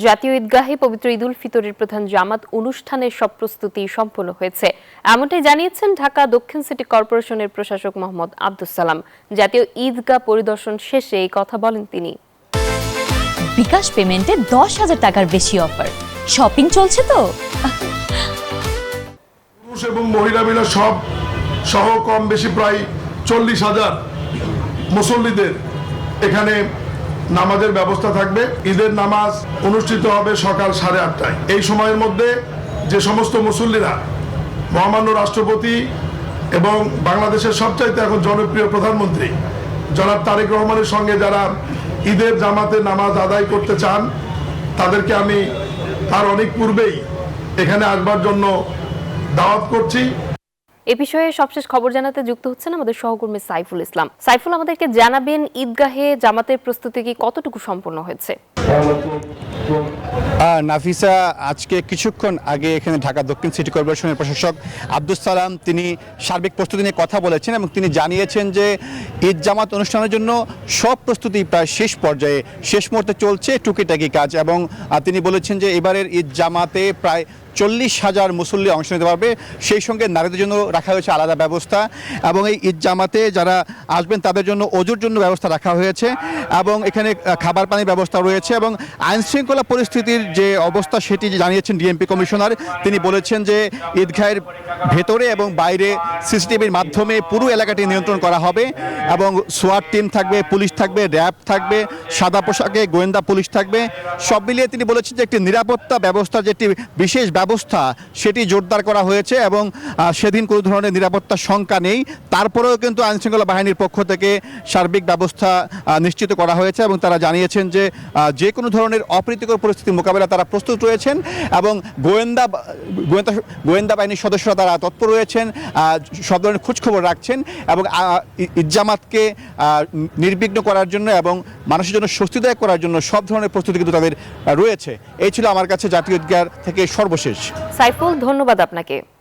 জাতীয় ঈদগাহে পবিত্র ঈদুল ফিতরের প্রধান জামাত অনুষ্ঠানের সব প্রস্তুতি সম্পন্ন হয়েছে, এমনটাই জানিয়েছেন ঢাকা দক্ষিণ সিটি কর্পোরেশনের প্রশাসক মোহাম্মদ আব্দুস সালাম। জাতীয় ঈদগাহ পরিদর্শন শেষে এই কথা বলেন তিনি। বিকাশ পেমেন্টে 10,000 টাকার বেশি অফার, শপিং চলছে তো। পুরুষ এবং মহিলা মিলে সব সহ কম বেশি প্রায় 40,000 মুসল্লিদের এখানে নামাজের ব্যবস্থা থাকবে। ঈদের নামাজ অনুষ্ঠিত হবে সকাল 8:30টায়। এই সময়ের মধ্যে যে সমস্ত মুসল্লিরা মহামান্য রাষ্ট্রপতি এবং বাংলাদেশের সবচাইতে এখন জনপ্রিয় প্রধানমন্ত্রী জনাব তারেক রহমানের সঙ্গে যারা ঈদের জামাতে নামাজ আদায় করতে চান, তাদেরকে আমি তার অনেক পূর্বেই এখানে আসবার জন্য দাওয়াত করছি। এ বিষয়ে সবশেষ খবর জানাতে যুক্ত হচ্ছেন আমাদের সহকর্মী সাইফুল ইসলাম। সাইফুল, আমাদেরকে জানাবেন ঈদগাহে জামাতের প্রস্তুতি কি কতটুকু সম্পন্ন হয়েছে? নাফিসা, আজকে কিছুক্ষণ আগে এখানে ঢাকা দক্ষিণ সিটি কর্পোরেশনের প্রশাসক আব্দুস সালাম তিনি সার্বিক প্রস্তুতি নিয়ে কথা বলেছেন এবং তিনি জানিয়েছেন যে ঈদ জামাত অনুষ্ঠানের জন্য সব প্রস্তুতি প্রায় শেষ পর্যায়ে, শেষ মুহূর্তে চলছে টুকিটাকি কাজ। এবং তিনি বলেছেন যে এবারের ঈদ জামাতে প্রায় 40,000 মুসল্লি অংশ নিতে পারবে, সেই সঙ্গে নারীদের জন্য রাখা হয়েছে আলাদা ব্যবস্থা এবং এই ঈদ জামাতে যারা আসবেন তাদের জন্য অজুর জন্য ব্যবস্থা রাখা হয়েছে এবং এখানে খাবার পানির ব্যবস্থা রয়েছে। এবং আইনশৃঙ্খলা পরিস্থিতির যে অবস্থা সেটি জানিয়েছেন ডিএমপি কমিশনার। তিনি বলেছেন যে ঈদগাহের ভেতরে এবং বাইরে সিসিটিভির মাধ্যমে পুরো এলাকাটি নিয়ন্ত্রণ করা হবে এবং সোয়াট টিম থাকবে, পুলিশ থাকবে, র্যাব থাকবে, সাদা পোশাকে গোয়েন্দা পুলিশ থাকবে। সব মিলিয়ে তিনি বলেছেন যে একটি নিরাপত্তা ব্যবস্থা, যেটি বিশেষ ব্যবস্থা সেটি জোরদার করা হয়েছে এবং সেদিন কোনো ধরনের নিরাপত্তা শঙ্কা নেই। তারপরেও কিন্তু আইনশৃঙ্খলা বাহিনীর পক্ষ থেকে সার্বিক ব্যবস্থা নিশ্চিত করা হয়েছে এবং তারা জানিয়েছেন যে যে কোনো ধরনের অপ্রীতিকর পরিস্থিতি মোকাবেলা তারা প্রস্তুত রয়েছেন এবং গোয়েন্দা বাহিনীর সদস্যরা তারা তৎপর রয়েছেন, সব ধরনের খোঁজখবর রাখছেন এবং ঈদ জামাতকে নির্বিঘ্ন করার জন্য এবং মানুষের জন্য স্বস্তিদায়ক করার জন্য সব ধরনের প্রস্তুতি কিন্তু তাদের রয়েছে। এই ছিল আমার কাছে জাতীয় ঈদগাহ থেকে সর্বশেষ। সাইফুল, ধন্যবাদ আপনাকে।